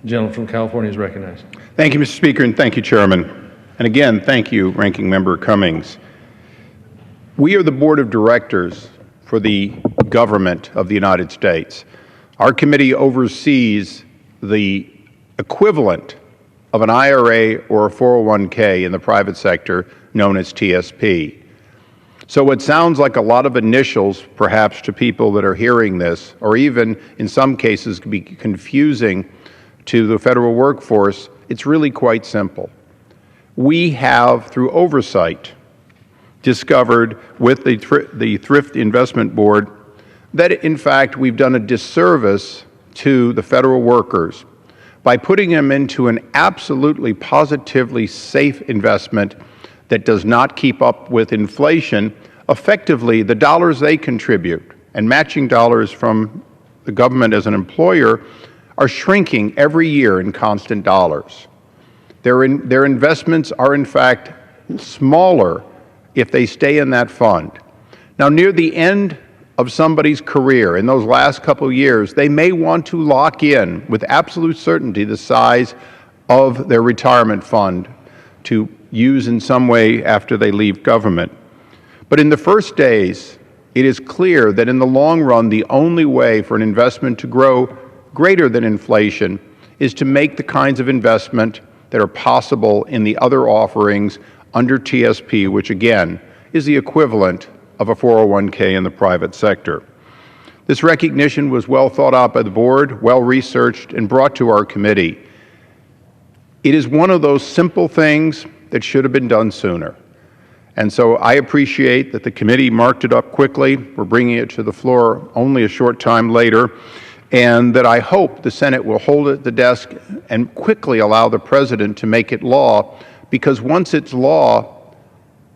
The gentleman from California is recognized. Thank you, Mr. Speaker, and thank you, Chairman. And again, thank you, Ranking Member Cummings. We are the Board of Directors for the government of the United States. Our committee oversees the equivalent of an IRA or a 401k in the private sector known as TSP. So what sounds like a lot of initials, perhaps, to people that are hearing this, or even in some cases can be confusing to the federal workforce, it's really quite simple. We have, through oversight, discovered with the Thrift Investment Board that, in fact, we've done a disservice to the federal workers by putting them into an absolutely positively safe investment that does not keep up with inflation. Effectively, the dollars they contribute and matching dollars from the government as an employer are shrinking every year in constant dollars. Their investments are, in fact, smaller if they stay in that fund. Now, near the end of somebody's career, in those last couple of years, they may want to lock in with absolute certainty the size of their retirement fund to use in some way after they leave government. But in the first days, it is clear that in the long run, the only way for an investment to grow greater than inflation is to make the kinds of investment that are possible in the other offerings under TSP, which again is the equivalent of a 401k in the private sector. This recognition was well thought out by the Board, well researched, and brought to our committee. It is one of those simple things that should have been done sooner. And so I appreciate that the committee marked it up quickly. We're bringing it to the floor only a short time later, and that I hope the Senate will hold it at the desk and quickly allow the President to make it law, because once it's law,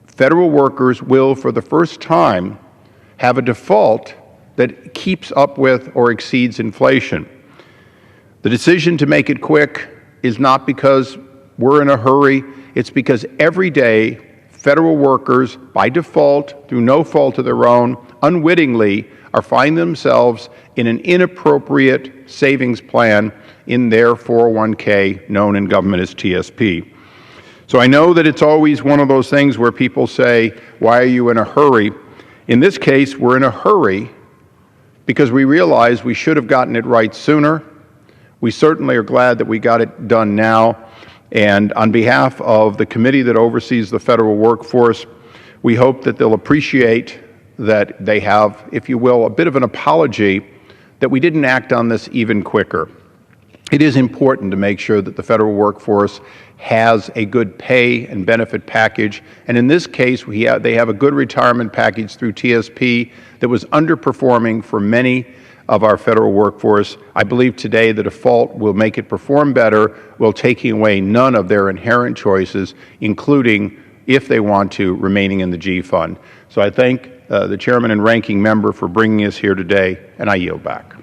federal workers will, for the first time, have a default that keeps up with or exceeds inflation. The decision to make it quick is not because we're in a hurry. It's because every day federal workers, by default, through no fault of their own, unwittingly, are finding themselves in an inappropriate savings plan in their 401k, known in government as TSP. So I know that it's always one of those things where people say, why are you in a hurry? In this case, we're in a hurry because we realize we should have gotten it right sooner. We certainly are glad that we got it done now. And on behalf of the committee that oversees the federal workforce, we hope that they'll appreciate that they have, if you will, a bit of an apology that we didn't act on this even quicker. It is important to make sure that the federal workforce has a good pay and benefit package, and in this case, they have a good retirement package through TSP that was underperforming for many of our federal workforce. I believe today the default will make it perform better while taking away none of their inherent choices, including, if they want to, remaining in the G Fund. So I thank the Chairman and Ranking Member for bringing us here today, and I yield back.